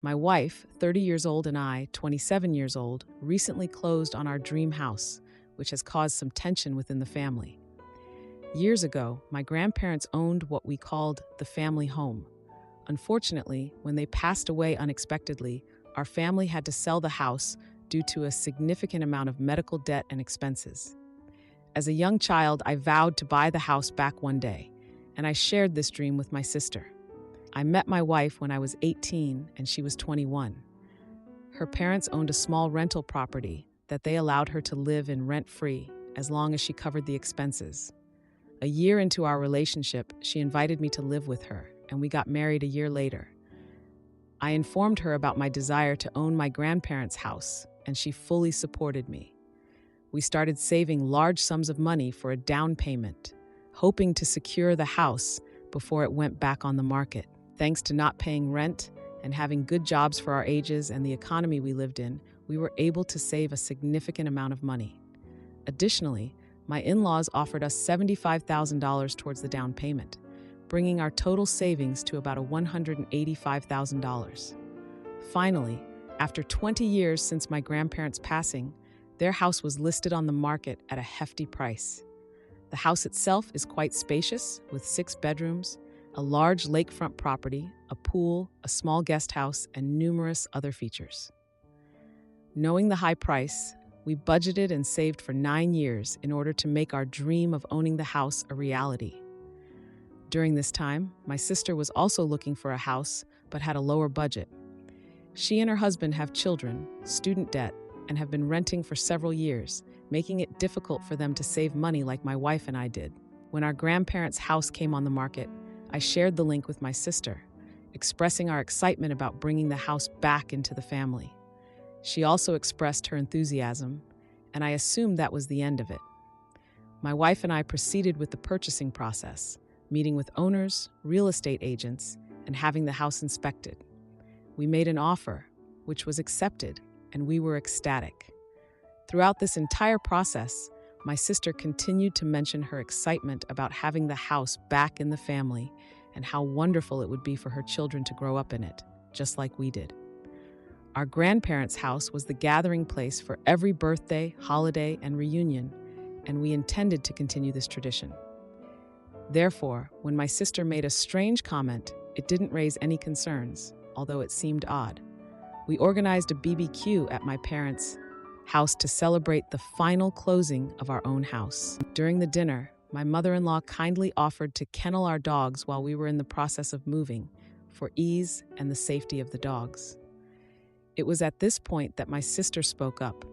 My wife, 30 years old, and I, 27 years old, recently closed on our dream house, which has caused some tension within the family. Years ago, my grandparents owned what we called the family home. Unfortunately, when they passed away unexpectedly, our family had to sell the house due to a significant amount of medical debt and expenses. As a young child, I vowed to buy the house back one day, and I shared this dream with my sister. I met my wife when I was 18 and she was 21. Her parents owned a small rental property that they allowed her to live in rent-free as long as she covered the expenses. A year into our relationship, she invited me to live with her, and we got married a year later. I informed her about my desire to own my grandparents' house, and she fully supported me. We started saving large sums of money for a down payment, hoping to secure the house before it went back on the market. Thanks to not paying rent and having good jobs for our ages and the economy we lived in, we were able to save a significant amount of money. Additionally, my in-laws offered us $75,000 towards the down payment, bringing our total savings to about $185,000. Finally, after 20 years since my grandparents' passing, their house was listed on the market at a hefty price. The house itself is quite spacious, with 6 bedrooms, a large lakefront property, a pool, a small guest house, and numerous other features. Knowing the high price, we budgeted and saved for 9 years in order to make our dream of owning the house a reality. During this time, my sister was also looking for a house, but had a lower budget. She and her husband have children, student debt, and have been renting for several years, making it difficult for them to save money like my wife and I did. When our grandparents' house came on the market, I shared the link with my sister, expressing our excitement about bringing the house back into the family. She also expressed her enthusiasm, and I assumed that was the end of it. My wife and I proceeded with the purchasing process, meeting with owners, real estate agents, and having the house inspected. We made an offer, which was accepted, and we were ecstatic. Throughout this entire process, my sister continued to mention her excitement about having the house back in the family and how wonderful it would be for her children to grow up in it, just like we did. Our grandparents' house was the gathering place for every birthday, holiday, and reunion, and we intended to continue this tradition. Therefore, when my sister made a strange comment, it didn't raise any concerns, although it seemed odd. We organized a BBQ at my parents' house to celebrate the final closing of our own house. During the dinner, my mother-in-law kindly offered to kennel our dogs while we were in the process of moving, for ease and the safety of the dogs. It was at this point that my sister spoke up.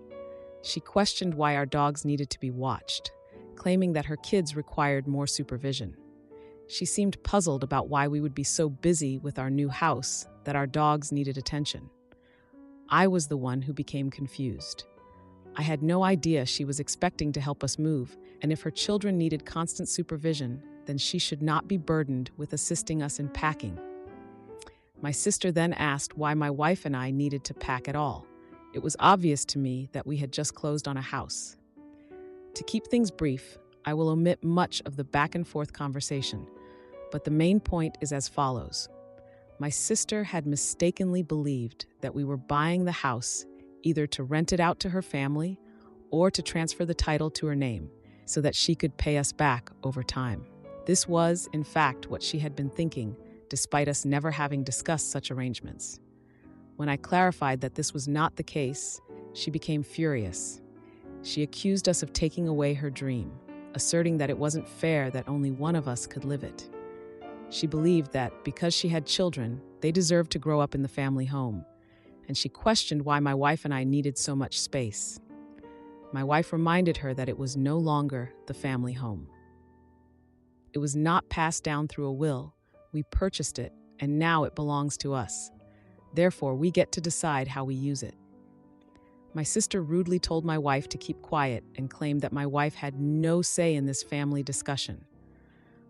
She questioned why our dogs needed to be watched, claiming that her kids required more supervision. She seemed puzzled about why we would be so busy with our new house that our dogs needed attention. I was the one who became confused. I had no idea she was expecting to help us move, and if her children needed constant supervision, then she should not be burdened with assisting us in packing. My sister then asked why my wife and I needed to pack at all. It was obvious to me that we had just closed on a house. To keep things brief, I will omit much of the back and forth conversation, but the main point is as follows. My sister had mistakenly believed that we were buying the house either to rent it out to her family or to transfer the title to her name so that she could pay us back over time. This was, in fact, what she had been thinking, despite us never having discussed such arrangements. When I clarified that this was not the case, she became furious. She accused us of taking away her dream, asserting that it wasn't fair that only one of us could live it. She believed that because she had children, they deserved to grow up in the family home, and she questioned why my wife and I needed so much space. My wife reminded her that it was no longer the family home. It was not passed down through a will. We purchased it, and now it belongs to us. Therefore, we get to decide how we use it. My sister rudely told my wife to keep quiet and claimed that my wife had no say in this family discussion.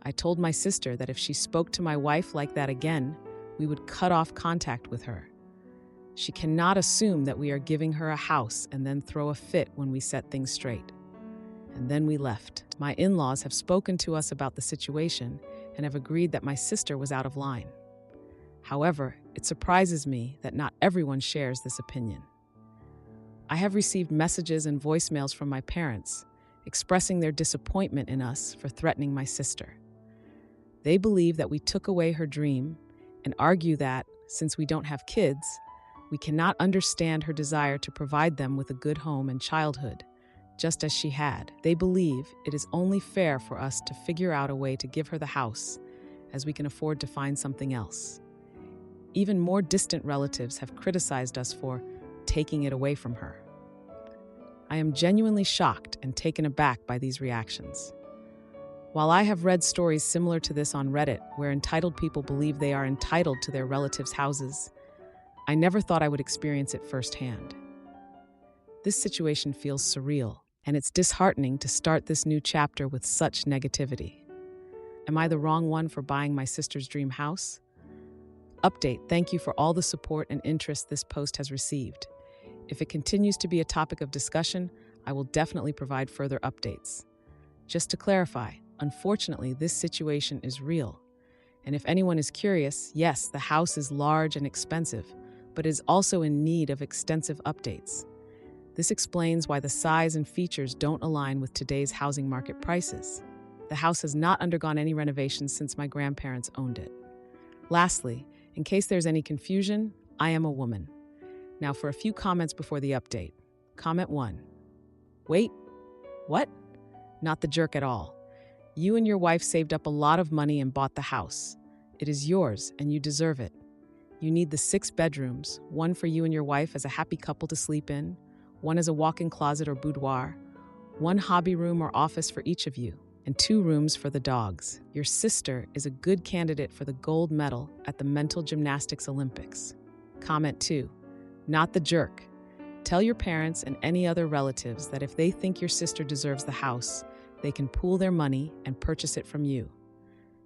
I told my sister that if she spoke to my wife like that again, we would cut off contact with her. She cannot assume that we are giving her a house and then throw a fit when we set things straight. And then we left. My in-laws have spoken to us about the situation and have agreed that my sister was out of line. However, It surprises me that not everyone shares this opinion. I have received messages and voicemails from my parents expressing their disappointment in us for threatening my sister. They believe that we took away her dream and argue that, since we don't have kids, we cannot understand her desire to provide them with a good home and childhood, just as she had. They believe it is only fair for us to figure out a way to give her the house, as we can afford to find something else. Even more distant relatives have criticized us for taking it away from her. I am genuinely shocked and taken aback by these reactions. While I have read stories similar to this on Reddit, where entitled people believe they are entitled to their relatives' houses, I never thought I would experience it firsthand. This situation feels surreal, and it's disheartening to start this new chapter with such negativity. Am I the wrong one for buying my sister's dream house? Update: thank you for all the support and interest this post has received. If it continues to be a topic of discussion, I will definitely provide further updates. Just to clarify, unfortunately, this situation is real. And if anyone is curious, yes, the house is large and expensive, but is also in need of extensive updates. This explains why the size and features don't align with today's housing market prices. The house has not undergone any renovations since my grandparents owned it. Lastly, in case there's any confusion, I am a woman. Now for a few comments before the update. Comment 1. Wait, what? Not the jerk at all. You and your wife saved up a lot of money and bought the house. It is yours, and you deserve it. You need the 6 bedrooms, one for you and your wife as a happy couple to sleep in, one as a walk-in closet or boudoir, one hobby room or office for each of you, and 2 rooms for the dogs. Your sister is a good candidate for the gold medal at the Mental Gymnastics Olympics. Comment 2. Not the jerk. Tell your parents and any other relatives that if they think your sister deserves the house, they can pool their money and purchase it from you.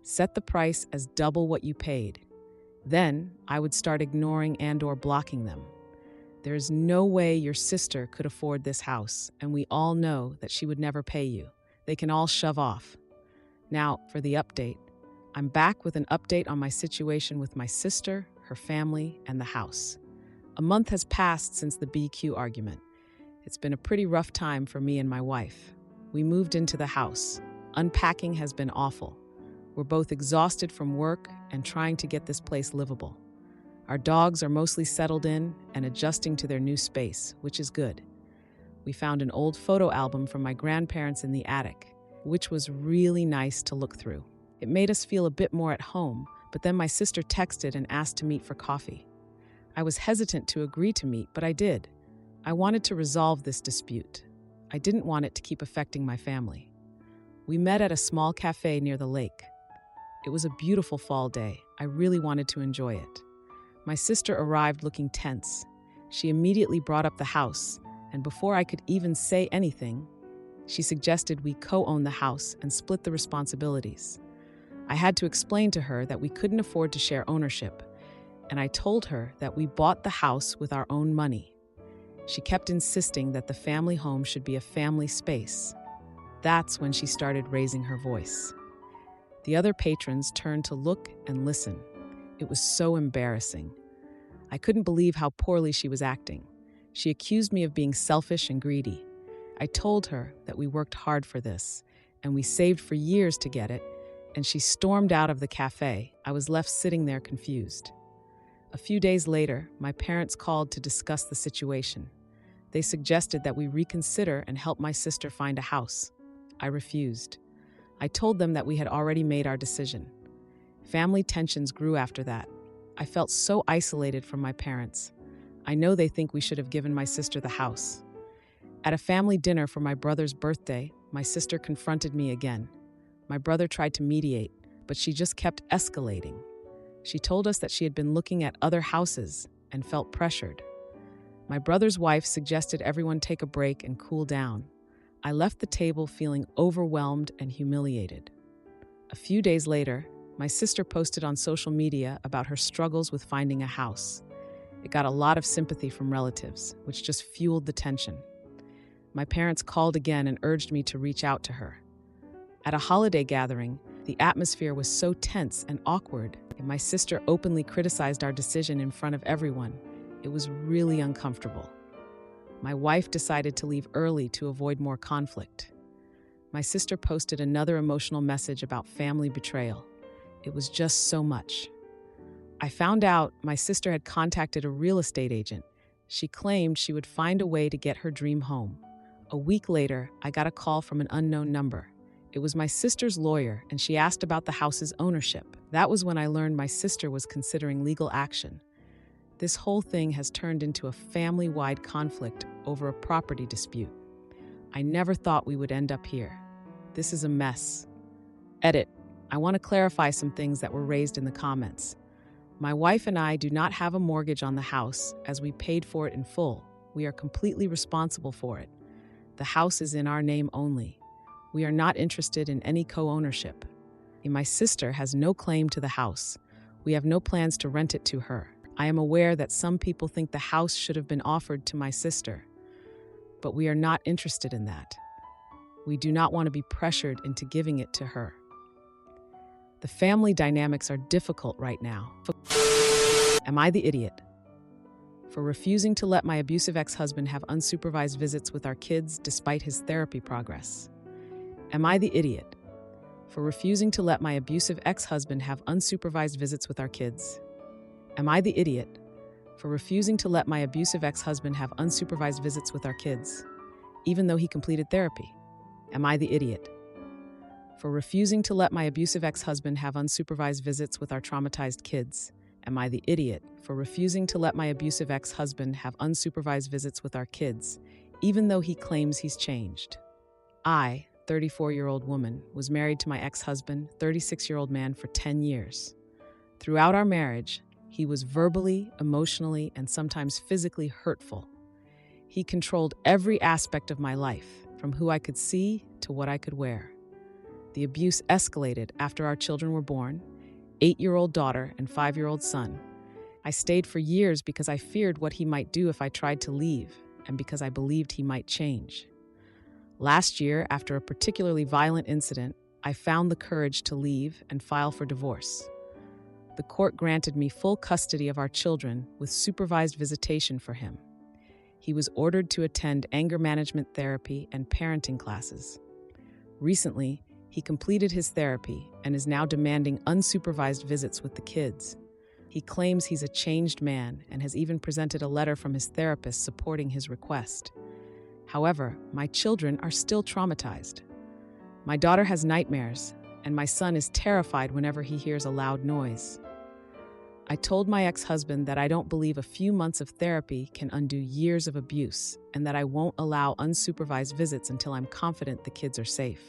Set the price as double what you paid. Then I would start ignoring and/or blocking them. There is no way your sister could afford this house, and we all know that she would never pay you. They can all shove off. Now, for the update. I'm back with an update on my situation with my sister, her family, and the house. A month has passed since the BQ argument. It's been a pretty rough time for me and my wife. We moved into the house. Unpacking has been awful. We're both exhausted from work and trying to get this place livable. Our dogs are mostly settled in and adjusting to their new space, which is good. We found an old photo album from my grandparents in the attic, which was really nice to look through. It made us feel a bit more at home, but then my sister texted and asked to meet for coffee. I was hesitant to agree to meet, but I did. I wanted to resolve this dispute. I didn't want it to keep affecting my family. We met at a small cafe near the lake. It was a beautiful fall day. I really wanted to enjoy it. My sister arrived looking tense. She immediately brought up the house, and before I could even say anything, she suggested we co-own the house and split the responsibilities. I had to explain to her that we couldn't afford to share ownership, and I told her that we bought the house with our own money. She kept insisting that the family home should be a family space. That's when she started raising her voice. The other patrons turned to look and listen. It was so embarrassing. I couldn't believe how poorly she was acting. She accused me of being selfish and greedy. I told her that we worked hard for this, and we saved for years to get it, and she stormed out of the cafe. I was left sitting there confused. A few days later, my parents called to discuss the situation. They suggested that we reconsider and help my sister find a house. I refused. I told them that we had already made our decision. Family tensions grew after that. I felt so isolated from my parents. I know they think we should have given my sister the house. At a family dinner for my brother's birthday, my sister confronted me again. My brother tried to mediate, but she just kept escalating. She told us that she had been looking at other houses and felt pressured. My brother's wife suggested everyone take a break and cool down. I left the table feeling overwhelmed and humiliated. A few days later, my sister posted on social media about her struggles with finding a house. It got a lot of sympathy from relatives, which just fueled the tension. My parents called again and urged me to reach out to her. At a holiday gathering, The atmosphere was so tense and awkward, and my sister openly criticized our decision in front of everyone. It was really uncomfortable. My wife decided to leave early to avoid more conflict. My sister posted another emotional message about family betrayal. It was just so much. I found out my sister had contacted a real estate agent. She claimed she would find a way to get her dream home. A week later, I got a call from an unknown number. It was my sister's lawyer, and she asked about the house's ownership. That was when I learned my sister was considering legal action. This whole thing has turned into a family-wide conflict over a property dispute. I never thought we would end up here. This is a mess. Edit. I want to clarify some things that were raised in the comments. My wife and I do not have a mortgage on the house as we paid for it in full. We are completely responsible for it. The house is in our name only. We are not interested in any co-ownership. My sister has no claim to the house. We have no plans to rent it to her. I am aware that some people think the house should have been offered to my sister, but we are not interested in that. We do not want to be pressured into giving it to her. The family dynamics are difficult right now. Am I the idiot? For refusing to let my abusive ex-husband have unsupervised visits with our kids despite his therapy progress? Am I the idiot? For refusing to let my abusive ex-husband have unsupervised visits with our kids? Am I the idiot? For refusing to let my abusive ex-husband have unsupervised visits with our kids, even though he completed therapy? Am I the idiot? For refusing to let my abusive ex-husband have unsupervised visits with our traumatized kids? Am I the idiot? For refusing to let my abusive ex-husband have unsupervised visits with our kids, even though he claims he's changed? I, 34-year-old woman, was married to my ex-husband, 36-year-old man, for 10 years. Throughout our marriage, he was verbally, emotionally, and sometimes physically hurtful. He controlled every aspect of my life, from who I could see to what I could wear. The abuse escalated after our children were born, 8-year-old daughter and 5-year-old son. I stayed for years because I feared what he might do if I tried to leave, and because I believed he might change. Last year, after a particularly violent incident, I found the courage to leave and file for divorce. The court granted me full custody of our children with supervised visitation for him. He was ordered to attend anger management therapy and parenting classes. Recently, he completed his therapy and is now demanding unsupervised visits with the kids. He claims he's a changed man and has even presented a letter from his therapist supporting his request. However, my children are still traumatized. My daughter has nightmares, and my son is terrified whenever he hears a loud noise. I told my ex-husband that I don't believe a few months of therapy can undo years of abuse, and that I won't allow unsupervised visits until I'm confident the kids are safe.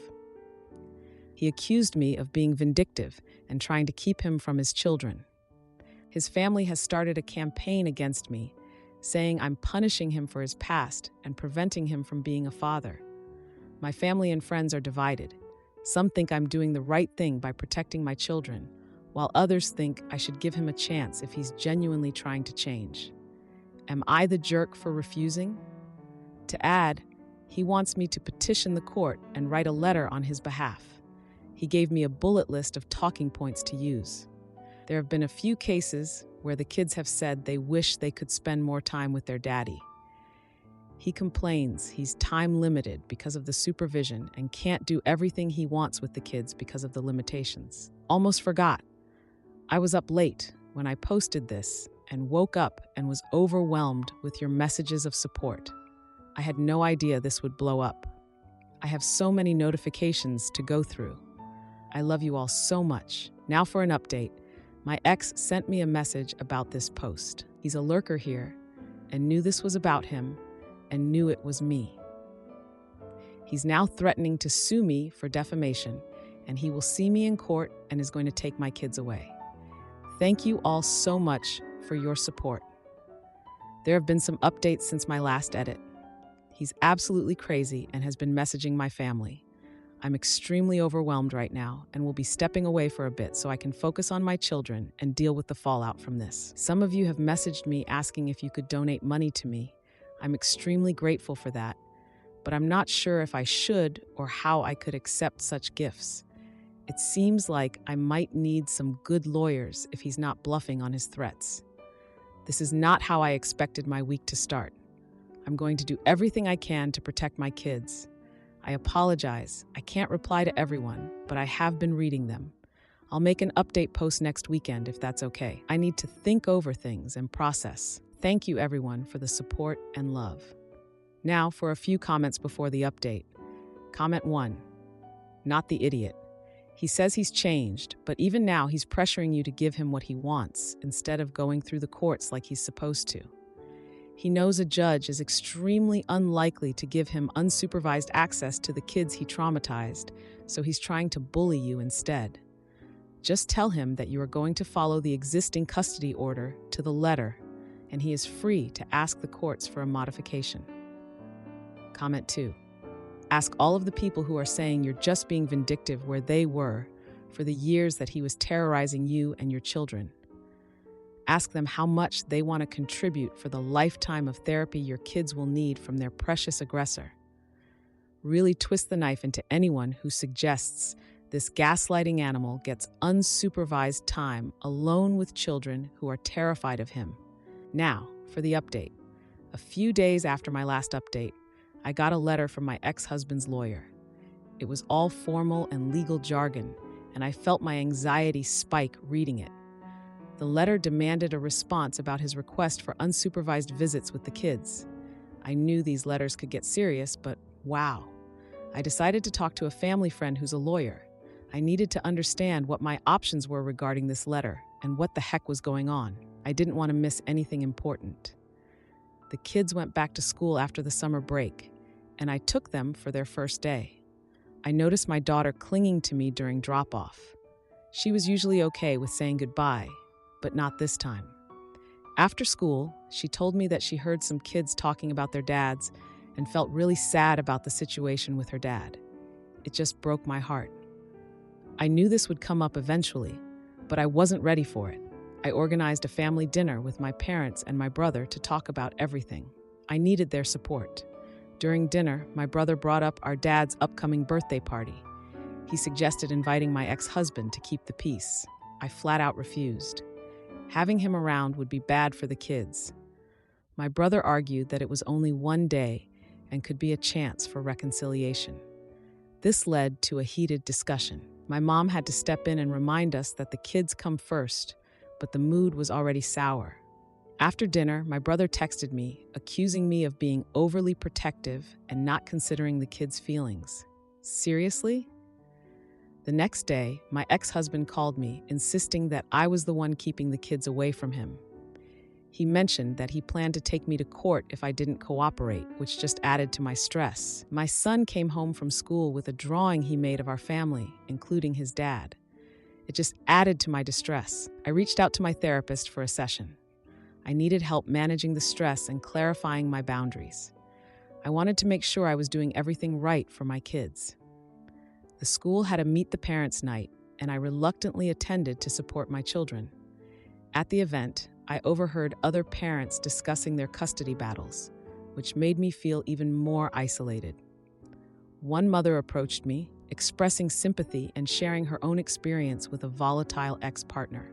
He accused me of being vindictive and trying to keep him from his children. His family has started a campaign against me, saying I'm punishing him for his past and preventing him from being a father. My family and friends are divided. Some think I'm doing the right thing by protecting my children, while others think I should give him a chance if he's genuinely trying to change. Am I the jerk for refusing? To add, he wants me to petition the court and write a letter on his behalf. He gave me a bullet list of talking points to use. There have been a few cases where the kids have said they wish they could spend more time with their daddy. He complains he's time limited because of the supervision and can't do everything he wants with the kids because of the limitations. Almost forgot. I was up late when I posted this and woke up and was overwhelmed with your messages of support. I had no idea this would blow up. I have so many notifications to go through. I love you all so much. Now for an update. My ex sent me a message about this post. He's a lurker here and knew this was about him and knew it was me. He's now threatening to sue me for defamation, and he will see me in court and is going to take my kids away. Thank you all so much for your support. There have been some updates since my last edit. He's absolutely crazy and has been messaging my family. I'm extremely overwhelmed right now and will be stepping away for a bit so I can focus on my children and deal with the fallout from this. Some of you have messaged me asking if you could donate money to me. I'm extremely grateful for that, but I'm not sure if I should or how I could accept such gifts. It seems like I might need some good lawyers if he's not bluffing on his threats. This is not how I expected my week to start. I'm going to do everything I can to protect my kids. I apologize. I can't reply to everyone, but I have been reading them. I'll make an update post next weekend if that's okay. I need to think over things and process. Thank you, everyone, for the support and love. Now, for a few comments before the update. Comment 1. Not the idiot. He says he's changed, but even now he's pressuring you to give him what he wants instead of going through the courts like he's supposed to. He knows a judge is extremely unlikely to give him unsupervised access to the kids he traumatized, so he's trying to bully you instead. Just tell him that you are going to follow the existing custody order to the letter, and he is free to ask the courts for a modification. Comment 2. Ask all of the people who are saying you're just being vindictive where they were for the years that he was terrorizing you and your children. Ask them how much they want to contribute for the lifetime of therapy your kids will need from their precious aggressor. Really twist the knife into anyone who suggests this gaslighting animal gets unsupervised time alone with children who are terrified of him. Now, for the update. A few days after my last update, I got a letter from my ex-husband's lawyer. It was all formal and legal jargon, and I felt my anxiety spike reading it. The letter demanded a response about his request for unsupervised visits with the kids. I knew these letters could get serious, but wow. I decided to talk to a family friend who's a lawyer. I needed to understand what my options were regarding this letter and what the heck was going on. I didn't want to miss anything important. The kids went back to school after the summer break, and I took them for their first day. I noticed my daughter clinging to me during drop-off. She was usually okay with saying goodbye, but not this time. After school, she told me that she heard some kids talking about their dads and felt really sad about the situation with her dad. It just broke my heart. I knew this would come up eventually, but I wasn't ready for it. I organized a family dinner with my parents and my brother to talk about everything. I needed their support. During dinner, my brother brought up our dad's upcoming birthday party. He suggested inviting my ex-husband to keep the peace. I flat out refused. Having him around would be bad for the kids. My brother argued that it was only one day and could be a chance for reconciliation. This led to a heated discussion. My mom had to step in and remind us that the kids come first, but the mood was already sour. After dinner, my brother texted me, accusing me of being overly protective and not considering the kids' feelings. Seriously? The next day, my ex-husband called me, insisting that I was the one keeping the kids away from him. He mentioned that he planned to take me to court if I didn't cooperate, which just added to my stress. My son came home from school with a drawing he made of our family, including his dad. It just added to my distress. I reached out to my therapist for a session. I needed help managing the stress and clarifying my boundaries. I wanted to make sure I was doing everything right for my kids. The school had a Meet the Parents night, and I reluctantly attended to support my children. At the event, I overheard other parents discussing their custody battles, which made me feel even more isolated. One mother approached me, expressing sympathy and sharing her own experience with a volatile ex-partner.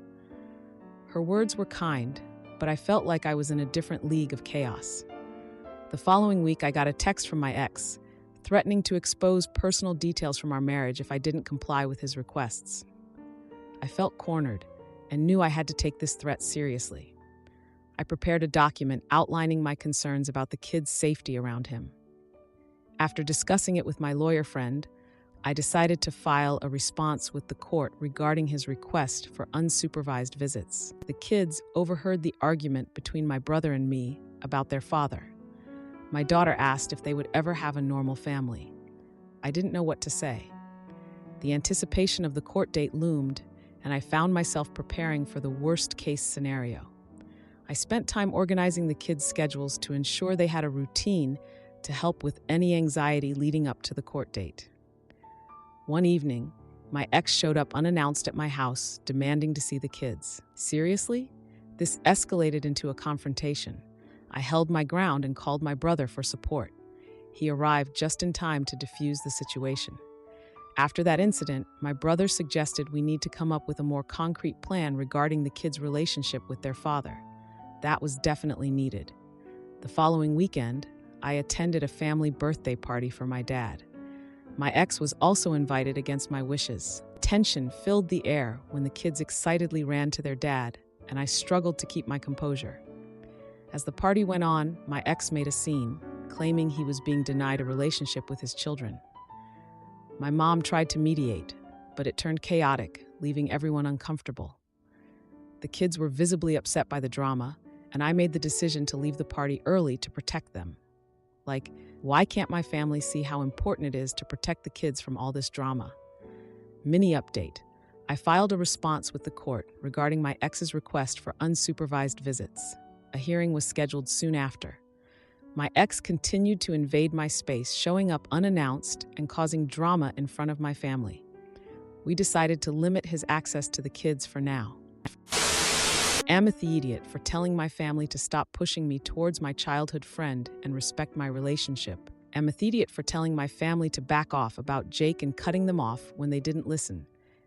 Her words were kind, but I felt like I was in a different league of chaos. The following week, I got a text from my ex, threatening to expose personal details from our marriage if I didn't comply with his requests. I felt cornered and knew I had to take this threat seriously. I prepared a document outlining my concerns about the kids' safety around him. After discussing it with my lawyer friend, I decided to file a response with the court regarding his request for unsupervised visits. The kids overheard the argument between my brother and me about their father. My daughter asked if they would ever have a normal family. I didn't know what to say. The anticipation of the court date loomed, and I found myself preparing for the worst-case scenario. I spent time organizing the kids' schedules to ensure they had a routine to help with any anxiety leading up to the court date. One evening, my ex showed up unannounced at my house, demanding to see the kids. Seriously? This escalated into a confrontation. I held my ground and called my brother for support. He arrived just in time to defuse the situation. After that incident, my brother suggested we need to come up with a more concrete plan regarding the kids' relationship with their father. That was definitely needed. The following weekend, I attended a family birthday party for my dad. My ex was also invited against my wishes. Tension filled the air when the kids excitedly ran to their dad, and I struggled to keep my composure. As the party went on, my ex made a scene, claiming he was being denied a relationship with his children. My mom tried to mediate, but it turned chaotic, leaving everyone uncomfortable. The kids were visibly upset by the drama, and I made the decision to leave the party early to protect them. Like, why can't my family see how important it is to protect the kids from all this drama? Mini update. I filed a response with the court regarding my ex's request for unsupervised visits. A hearing was scheduled soon after. My ex continued to invade my space, showing up unannounced and causing drama in front of my family. We decided to limit his access to the kids for now. Am the idiot for telling my family to stop pushing me towards my childhood friend and respect my relationship. Am the idiot for telling my family to back off about Jake and cutting them off when they didn't listen.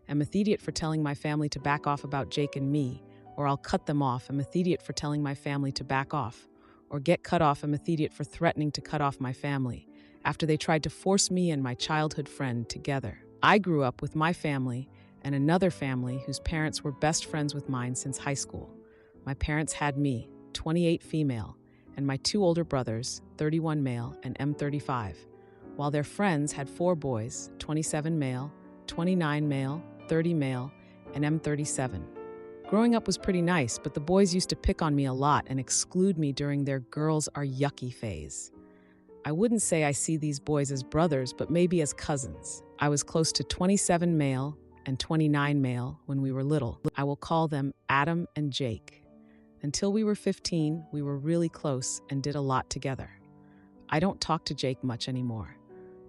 Am the idiot for telling my family to back off about Jake and me, or I'll cut them off. Am the idiot for telling my family to back off, or get cut off. Am the idiot for threatening to cut off my family after they tried to force me and my childhood friend together. I grew up with my family and another family whose parents were best friends with mine since high school. My parents had me, 28 female, and my two older brothers, 31 male and M35, while their friends had 4 boys, 27 male, 29 male, 30 male, and M37. Growing up was pretty nice, but the boys used to pick on me a lot and exclude me during their girls are yucky phase. I wouldn't say I see these boys as brothers, but maybe as cousins. I was close to 27 male and 29 male when we were little. I will call them Adam and Jake. Until we were 15, we were really close and did a lot together. I don't talk to Jake much anymore.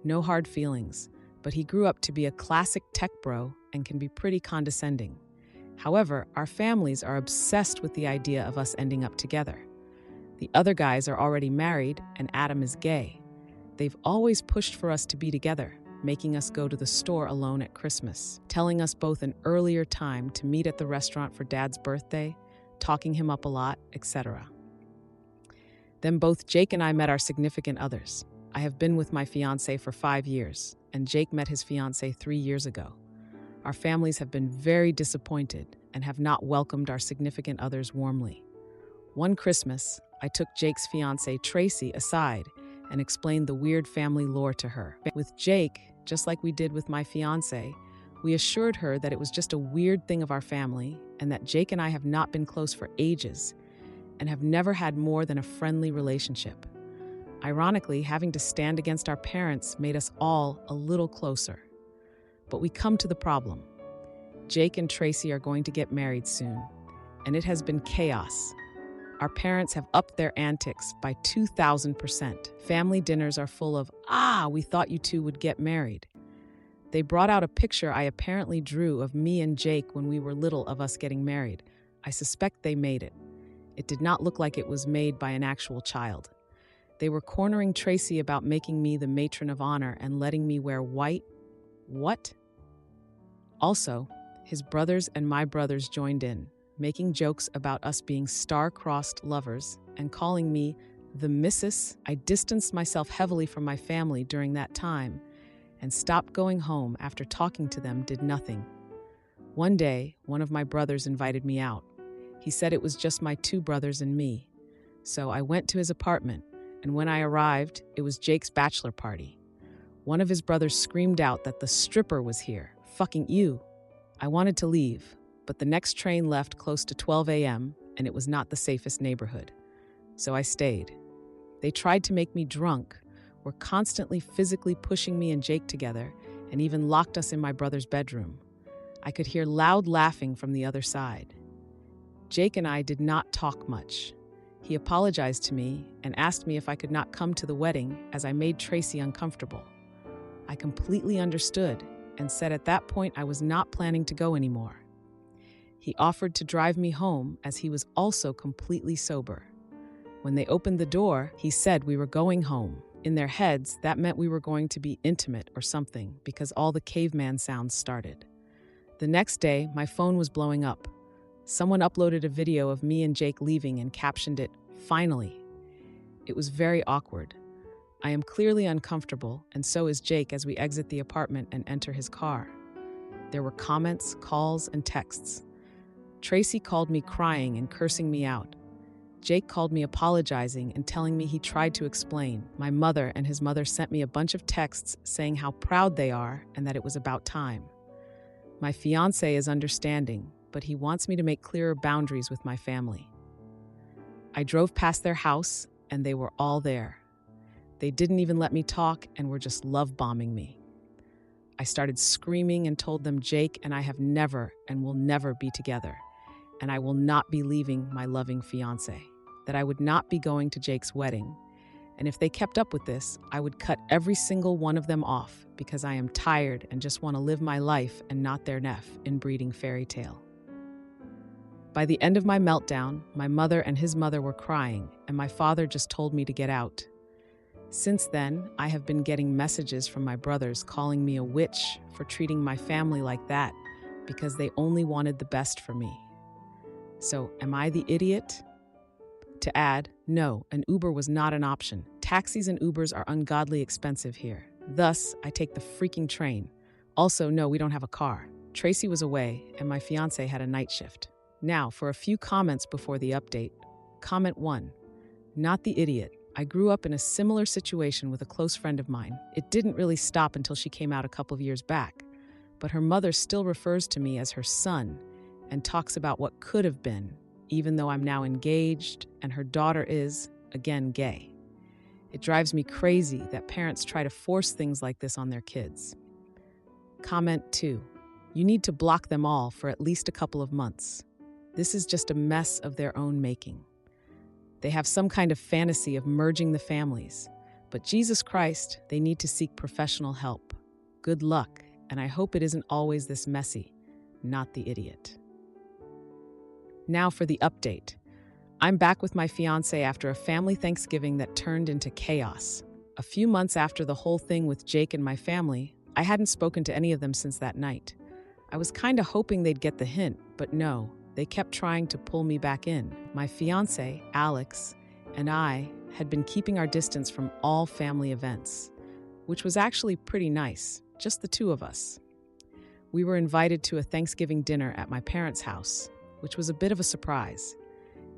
No hard feelings, but he grew up to be a classic tech bro and can be pretty condescending. However, our families are obsessed with the idea of us ending up together. The other guys are already married, and Adam is gay. They've always pushed for us to be together, making us go to the store alone at Christmas, telling us both an earlier time to meet at the restaurant for Dad's birthday, talking him up a lot, etc. Then both Jake and I met our significant others. I have been with my fiancé for 5 years, and Jake met his fiancée 3 years ago. Our families have been very disappointed and have not welcomed our significant others warmly. One Christmas, I took Jake's fiancée Tracy aside and explained the weird family lore to her. With Jake, just like we did with my fiancé, we assured her that it was just a weird thing of our family and that Jake and I have not been close for ages and have never had more than a friendly relationship. Ironically, having to stand against our parents made us all a little closer. But we come to the problem. Jake and Tracy are going to get married soon, and it has been chaos. Our parents have upped their antics by 2,000%. Family dinners are full of, we thought you two would get married. They brought out a picture I apparently drew of me and Jake when we were little of us getting married. I suspect they made it. It did not look like it was made by an actual child. They were cornering Tracy about making me the matron of honor and letting me wear white. What? Also, his brothers and my brothers joined in, making jokes about us being star-crossed lovers and calling me the Mrs. I distanced myself heavily from my family during that time and stopped going home after talking to them did nothing. One day, one of my brothers invited me out. He said it was just my 2 brothers and me. So I went to his apartment, and when I arrived, it was Jake's bachelor party. One of his brothers screamed out that the stripper was here. Fucking you. I wanted to leave, but the next train left close to 12 a.m., and it was not the safest neighborhood. So I stayed. They tried to make me drunk, were constantly physically pushing me and Jake together, and even locked us in my brother's bedroom. I could hear loud laughing from the other side. Jake and I did not talk much. He apologized to me and asked me if I could not come to the wedding as I made Tracy uncomfortable. I completely understood and said at that point I was not planning to go anymore. He offered to drive me home as he was also completely sober. When they opened the door, he said we were going home. In their heads, that meant we were going to be intimate or something because all the caveman sounds started. The next day, my phone was blowing up. Someone uploaded a video of me and Jake leaving and captioned it, "Finally." It was very awkward. I am clearly uncomfortable, and so is Jake as we exit the apartment and enter his car. There were comments, calls, and texts. Tracy called me crying and cursing me out. Jake called me apologizing and telling me he tried to explain. My mother and his mother sent me a bunch of texts saying how proud they are and that it was about time. My fiancé is understanding, but he wants me to make clearer boundaries with my family. I drove past their house, and they were all there. They didn't even let me talk and were just love-bombing me. I started screaming and told them Jake and I have never and will never be together, and I will not be leaving my loving fiancé, that I would not be going to Jake's wedding, and if they kept up with this, I would cut every single one of them off because I am tired and just want to live my life and not their inbreeding fairy tale. By the end of my meltdown, my mother and his mother were crying, and my father just told me to get out. Since then, I have been getting messages from my brothers calling me a witch for treating my family like that because they only wanted the best for me. So, am I the idiot? To add, no, an Uber was not an option. Taxis and Ubers are ungodly expensive here. Thus, I take the freaking train. Also, no, we don't have a car. Tracy was away, and my fiancé had a night shift. Now, for a few comments before the update. Comment 1. Not the idiot. I grew up in a similar situation with a close friend of mine. It didn't really stop until she came out a couple of years back, but her mother still refers to me as her son and talks about what could have been, even though I'm now engaged and her daughter is, again, gay. It drives me crazy that parents try to force things like this on their kids. Comment 2. You need to block them all for at least a couple of months. This is just a mess of their own making. They have some kind of fantasy of merging the families, but Jesus Christ, they need to seek professional help. Good luck, and I hope it isn't always this messy, not the idiot. Now for the update. I'm back with my fiancé after a family Thanksgiving that turned into chaos. A few months after the whole thing with Jake and my family, I hadn't spoken to any of them since that night. I was kinda hoping they'd get the hint, but no. They kept trying to pull me back in. My fiancé, Alex, and I had been keeping our distance from all family events, which was actually pretty nice, just the two of us. We were invited to a Thanksgiving dinner at my parents' house, which was a bit of a surprise.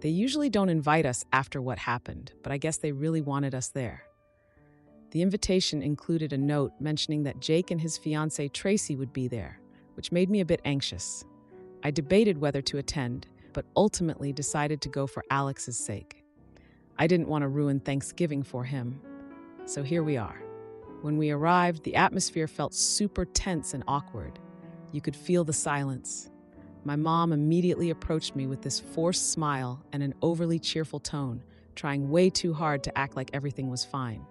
They usually don't invite us after what happened, but I guess they really wanted us there. The invitation included a note mentioning that Jake and his fiancée Tracy would be there, which made me a bit anxious. I debated whether to attend, but ultimately decided to go for Alex's sake. I didn't want to ruin Thanksgiving for him, so here we are. When we arrived, the atmosphere felt super tense and awkward. You could feel the silence. My mom immediately approached me with this forced smile and an overly cheerful tone, trying way too hard to act like everything was fine.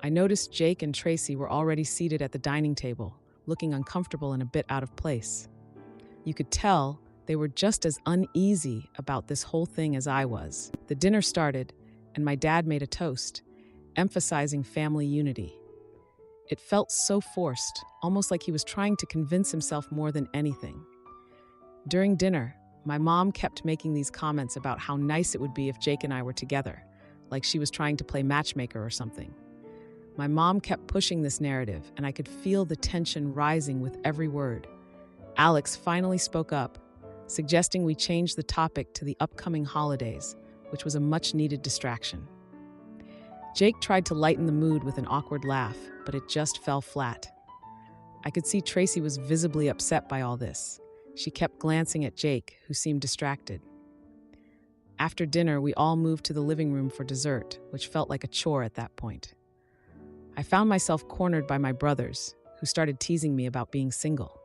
I noticed Jake and Tracy were already seated at the dining table, looking uncomfortable and a bit out of place. You could tell they were just as uneasy about this whole thing as I was. The dinner started, and my dad made a toast, emphasizing family unity. It felt so forced, almost like he was trying to convince himself more than anything. During dinner, my mom kept making these comments about how nice it would be if Jake and I were together, like she was trying to play matchmaker or something. My mom kept pushing this narrative, and I could feel the tension rising with every word. Alex finally spoke up, suggesting we change the topic to the upcoming holidays, which was a much-needed distraction. Jake tried to lighten the mood with an awkward laugh, but it just fell flat. I could see Tracy was visibly upset by all this. She kept glancing at Jake, who seemed distracted. After dinner, we all moved to the living room for dessert, which felt like a chore at that point. I found myself cornered by my brothers, who started teasing me about being single.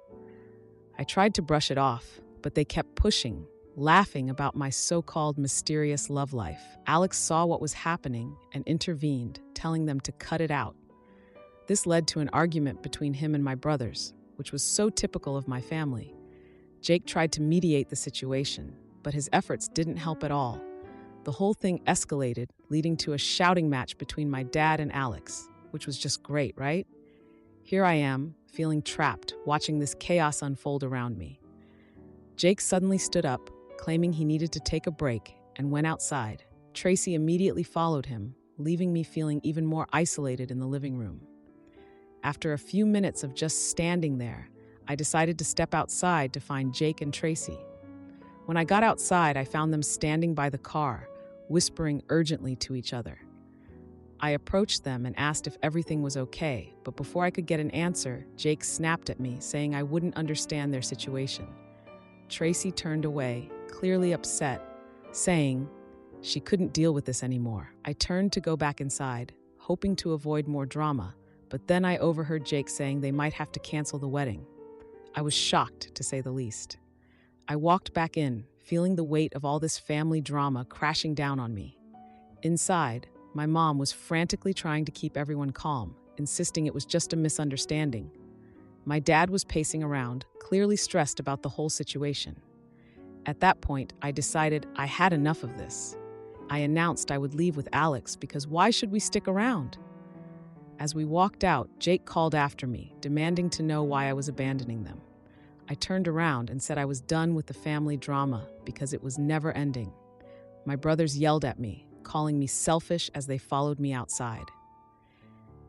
I tried to brush it off, but they kept pushing, laughing about my so-called mysterious love life. Alex saw what was happening and intervened, telling them to cut it out. This led to an argument between him and my brothers, which was so typical of my family. Jake tried to mediate the situation, but his efforts didn't help at all. The whole thing escalated, leading to a shouting match between my dad and Alex, which was just great, right? Here I am, feeling trapped, watching this chaos unfold around me. Jake suddenly stood up, claiming he needed to take a break, and went outside. Tracy immediately followed him, leaving me feeling even more isolated in the living room. After a few minutes of just standing there, I decided to step outside to find Jake and Tracy. When I got outside, I found them standing by the car, whispering urgently to each other. I approached them and asked if everything was okay, but before I could get an answer, Jake snapped at me, saying I wouldn't understand their situation. Tracy turned away, clearly upset, saying she couldn't deal with this anymore. I turned to go back inside, hoping to avoid more drama, but then I overheard Jake saying they might have to cancel the wedding. I was shocked, to say the least. I walked back in, feeling the weight of all this family drama crashing down on me. Inside, my mom was frantically trying to keep everyone calm, insisting it was just a misunderstanding. My dad was pacing around, clearly stressed about the whole situation. At that point, I decided I had enough of this. I announced I would leave with Alex because why should we stick around? As we walked out, Jake called after me, demanding to know why I was abandoning them. I turned around and said I was done with the family drama because it was never ending. My brothers yelled at me, calling me selfish as they followed me outside.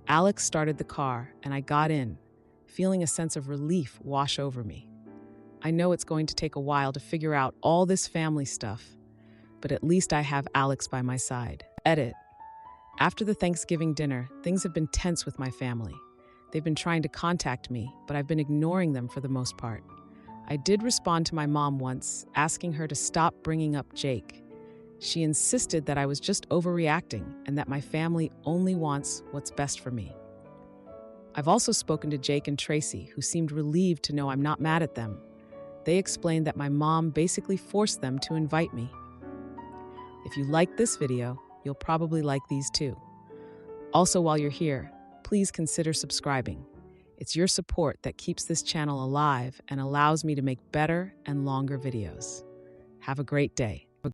Alex started the car and I got in, feeling a sense of relief wash over me. I know it's going to take a while to figure out all this family stuff, but at least I have Alex by my side. Edit. After the Thanksgiving dinner, things have been tense with my family. They've been trying to contact me, but I've been ignoring them for the most part. I did respond to my mom once, asking her to stop bringing up Jake. She insisted that I was just overreacting and that my family only wants what's best for me. I've also spoken to Jake and Tracy, who seemed relieved to know I'm not mad at them. They explained that my mom basically forced them to invite me. If you like this video, you'll probably like these too. Also, while you're here, please consider subscribing. It's your support that keeps this channel alive and allows me to make better and longer videos. Have a great day.